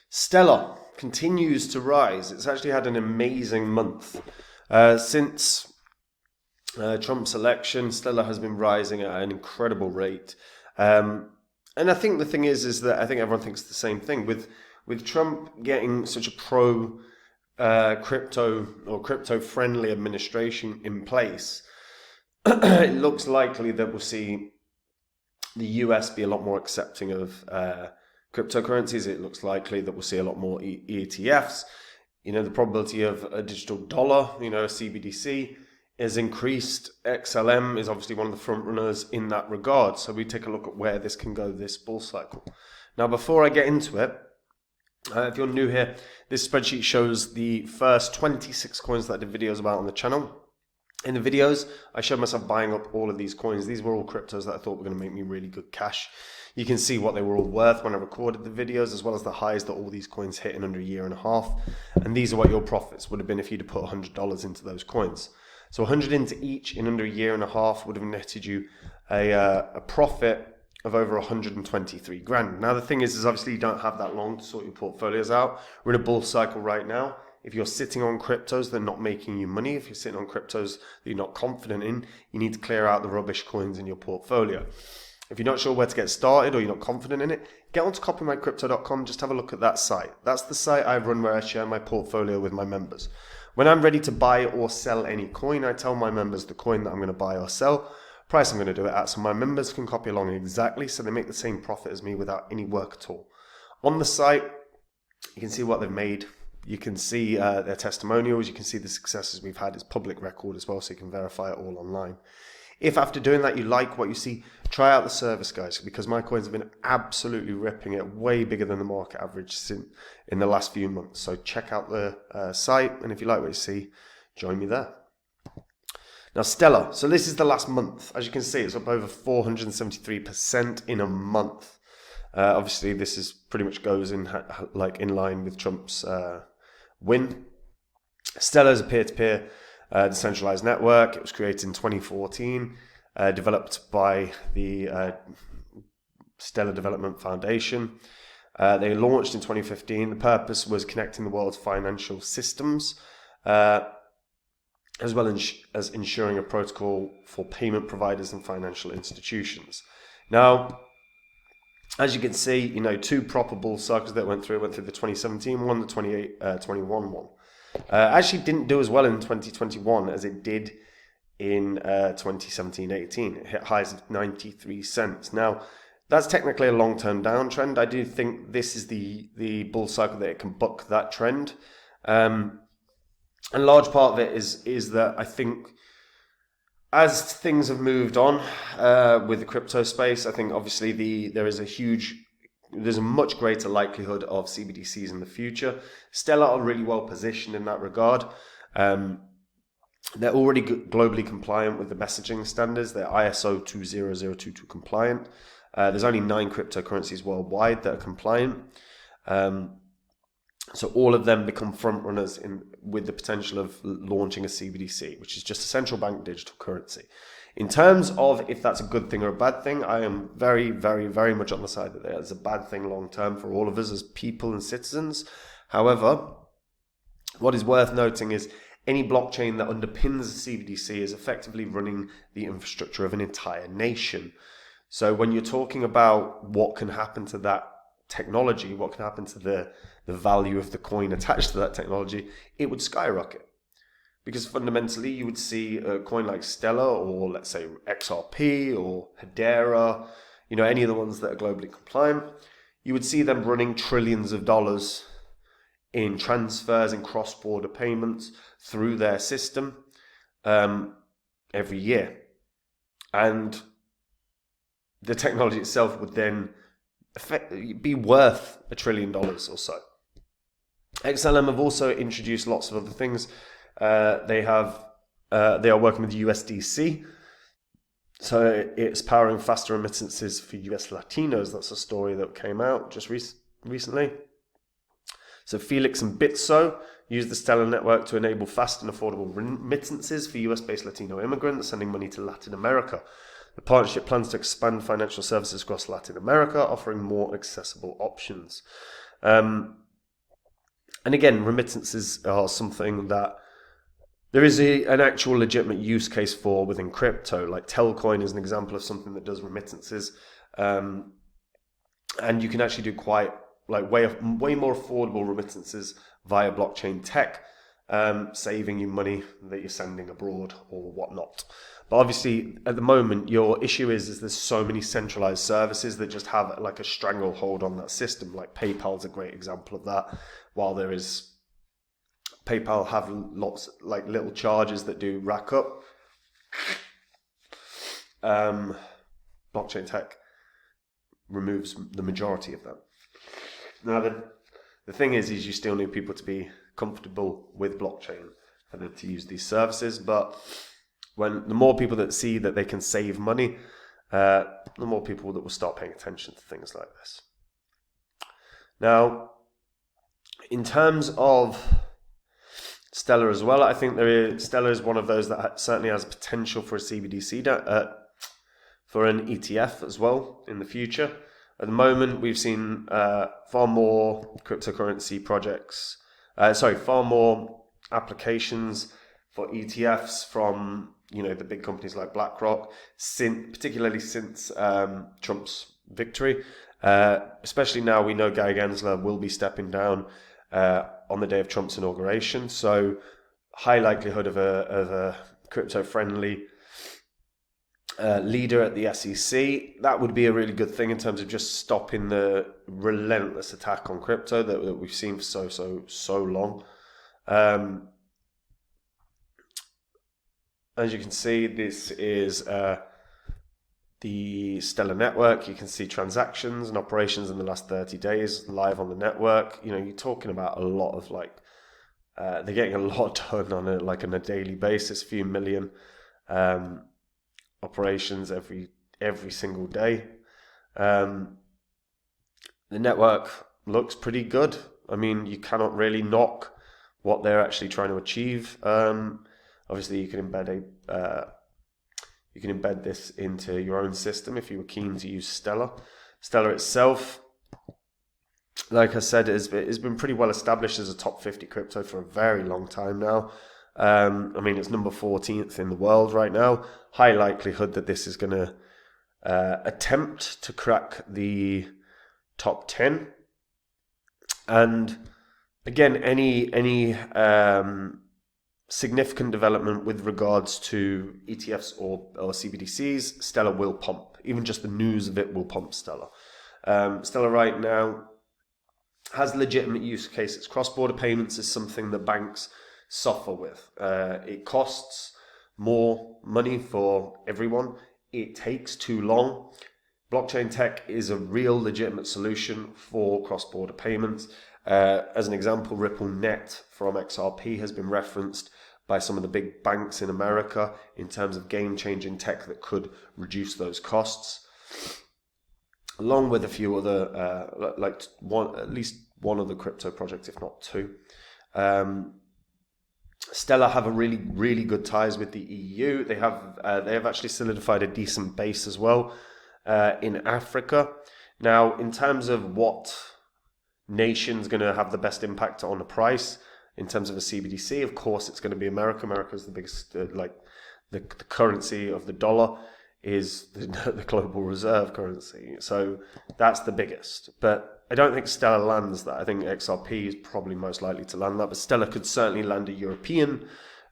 Stellar continues to rise. It's actually had an amazing month. Since Trump's election, Stellar has been rising at an incredible rate. And I think the thing is that I think everyone thinks the same thing. With Trump getting such a pro crypto or crypto friendly administration in place, it looks likely that we'll see the US be a lot more accepting of cryptocurrencies. It looks likely that we'll see a lot more ETFs. The probability of a digital dollar, a CBDC, is increased. XLM is obviously one of the front runners in that regard. So we take a look at where this can go this bull cycle. Now, before I get into it, if you're new here, this spreadsheet shows the first 26 coins that I did videos about on the channel. In the videos, I showed myself buying up all of these coins. These were all cryptos that I thought were going to make me really good cash. You can see what they were all worth when I recorded the videos, as well as the highs that all these coins hit in under a year and a half. And these are what your profits would have been if you'd have put $100 into those coins. So 100 into each in under a year and a half would have netted you a profit of over 123 grand. Now the thing is obviously you don't have that long to sort your portfolios out. We're in a bull cycle right now. If you're sitting on cryptos that are not making you money, if you're sitting on cryptos that you're not confident in, you need to clear out the rubbish coins in your portfolio. If you're not sure where to get started or you're not confident in it, get onto copymycrypto.com. Just have a look at that site. That's the site I run where I share my portfolio with my members. When I'm ready to buy or sell any coin, I tell my members the coin that I'm going to buy or sell, price I'm going to do it at, so my members can copy along exactly, so they make the same profit as me without any work at all. On the site, you can see what they've made. You can see their testimonials. You can see the successes we've had. It's public record as well, so you can verify it all online. If after doing that you like what you see, try out the service, guys, because my coins have been absolutely ripping it, way bigger than the market average in the last few months. So check out the site, and if you like what you see, join me there. Now, Stellar. So this is the last month. As you can see, it's up over 473% in a month. Obviously, this is pretty much goes in line with Trump's win. Stellar is a peer-to-peer decentralized network. It was created in 2014, developed by the Stellar Development Foundation. They launched in 2015. The purpose was connecting the world's financial systems, as well as ensuring a protocol for payment providers and financial institutions. Now, as you can see, two proper bull cycles that went through the 2017 one, the 2021 one. Actually didn't do as well in 2021 as it did in 2017-18. It hit highs of 93 cents. Now, that's technically a long-term downtrend. I do think this is the bull cycle that it can buck that trend. And a large part of it is that I think as things have moved on with the crypto space, I think obviously there's a much greater likelihood of CBDCs in the future. Stellar are really well positioned in that regard. They're already globally compliant with the messaging standards. They're ISO 20022 compliant. There's only 9 cryptocurrencies worldwide that are compliant. So all of them become front runners with the potential of launching a CBDC, which is just a central bank digital currency. In terms of if that's a good thing or a bad thing, I am very, very, very much on the side that it's a bad thing long term for all of us as people and citizens. However, what is worth noting is any blockchain that underpins a CBDC is effectively running the infrastructure of an entire nation. So when you're talking about what can happen to that technology, what can happen to the value of the coin attached to that technology, it would skyrocket. Because fundamentally, you would see a coin like Stellar, or let's say XRP or Hedera, any of the ones that are globally compliant, you would see them running trillions of dollars in transfers and cross-border payments through their system every year. And the technology itself would then be worth $1 trillion or so. XLM have also introduced lots of other things. They are working with USDC, so it's powering faster remittances for US Latinos. That's a story that came out just recently. So Felix and Bitso use the Stellar network to enable fast and affordable remittances for US-based Latino immigrants sending money to Latin America. The partnership plans to expand financial services across Latin America, offering more accessible options. And again, remittances are something that there is an actual legitimate use case for within crypto. Like Telcoin is an example of something that does remittances, and you can actually do quite like way more affordable remittances via blockchain tech, saving you money that you're sending abroad or whatnot. But obviously, at the moment, your issue is there's so many centralized services that just have like a stranglehold on that system. Like PayPal's a great example of that. While there is PayPal have lots like little charges that do rack up, blockchain tech removes the majority of that. Now, the thing is you still need people to be comfortable with blockchain for them to use these services. But when the more people that see that they can save money, the more people that will start paying attention to things like this. Now, in terms of Stellar as well, I think Stellar is one of those that certainly has potential for a CBDC, for an ETF as well in the future. At the moment, we've seen far more cryptocurrency projects, far more applications for ETFs from the big companies like BlackRock, particularly since Trump's victory. Especially now we know Gary Gensler will be stepping down on the day of Trump's inauguration, so high likelihood of a crypto-friendly leader at the SEC. That would be a really good thing in terms of just stopping the relentless attack on crypto that we've seen for so long. As you can see, this is the Stellar network. You can see transactions and operations in the last 30 days live on the network. You're talking about a lot of they're getting a lot done on a daily basis, a few million operations every single day. The network looks pretty good. I mean, you cannot really knock what they're actually trying to achieve. Obviously, you can embed this into your own system if you were keen to use Stellar. Stellar itself, like I said, has been pretty well established as a top 50 crypto for a very long time now. It's number 14th in the world right now. High likelihood that this is going to attempt to crack the top 10. And again, any significant development with regards to ETFs or CBDCs, Stellar will pump. Even just the news of it will pump Stellar. Stellar right now has legitimate use cases. Cross-border payments is something that banks suffer with. It costs more money for everyone. It takes too long. Blockchain tech is a real legitimate solution for cross-border payments. As an example, RippleNet from XRP has been referenced by some of the big banks in America in terms of game-changing tech that could reduce those costs, along with a few other, at least one other crypto project, if not two. Stellar have a really, really good ties with the EU. They have actually solidified a decent base as well in Africa. Now, in terms of what nation's going to have the best impact on the price in terms of a CBDC, of course it's going to be America. America's the biggest, the currency of the dollar is the global reserve currency, so that's the biggest. But I don't think Stellar lands that. I think XRP is probably most likely to land that, but Stellar could certainly land a European,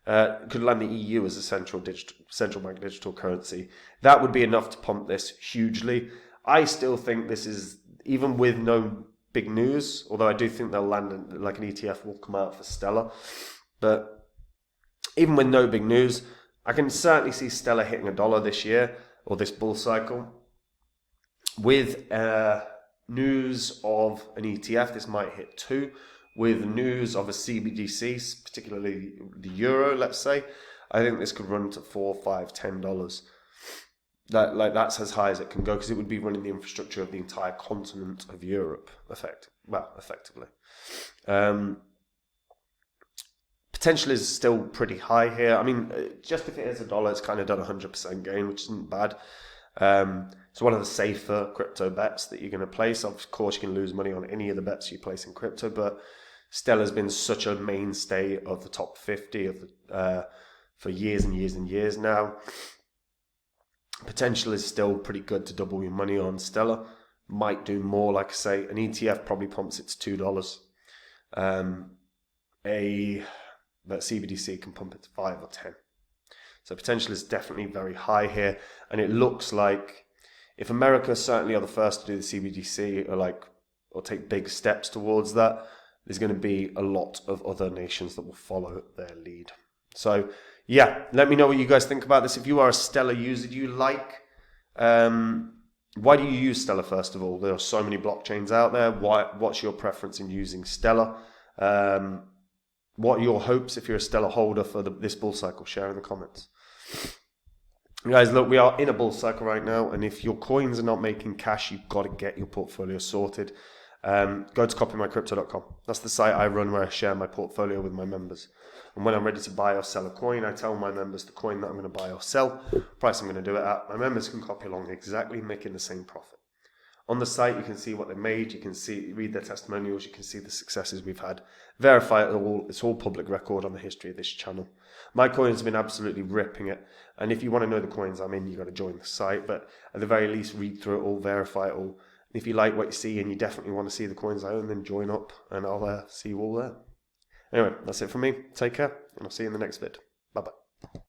could land the EU as a central bank digital currency. That would be enough to pump this hugely. I still think this is, even with no big news, although I do think they'll land an ETF will come out for Stellar. But even with no big news, I can certainly see Stellar hitting $1 this year or this bull cycle. With news of an ETF, this might hit 2. With news of a CBDC, particularly the euro, let's say, I think this could run to $4, $5, $10. That's as high as it can go, because it would be running the infrastructure of the entire continent of Europe, effectively. Potential is still pretty high here. I mean, just if it is $1, it's kind of done 100% gain, which isn't bad. It's one of the safer crypto bets that you're going to place. Of course, you can lose money on any of the bets you place in crypto, but Stellar's been such a mainstay of the top 50 of the, for years and years and years now. Potential is still pretty good to double your money on Stellar. Might do more, like I say. An ETF probably pumps it to $2. But CBDC can pump it to 5 or 10. So potential is definitely very high here, and it looks like if America certainly are the first to do the CBDC or take big steps towards that, there's going to be a lot of other nations that will follow their lead. So yeah, let me know what you guys think about this. If you are a Stellar user, do you why do you use Stellar first of all? There are so many blockchains out there. What's your preference in using Stellar? What are your hopes if you're a Stellar holder for this bull cycle? Share in the comments. Guys, look, we are in a bull cycle right now, and if your coins are not making cash, you've got to get your portfolio sorted. Go to copymycrypto.com. That's the site I run where I share my portfolio with my members. And when I'm ready to buy or sell a coin, I tell my members the coin that I'm going to buy or sell, price I'm going to do it at. My members can copy along exactly, making the same profit. On the site, you can see what they made. You can read their testimonials. You can see the successes we've had. Verify it all. It's all public record on the history of this channel. My coins have been absolutely ripping it. And if you want to know the coins I'm in, you've got to join the site. But at the very least, read through it all, verify it all. And if you like what you see and you definitely want to see the coins I own, then join up and I'll see you all there. Anyway, that's it from me. Take care, and I'll see you in the next vid. Bye-bye.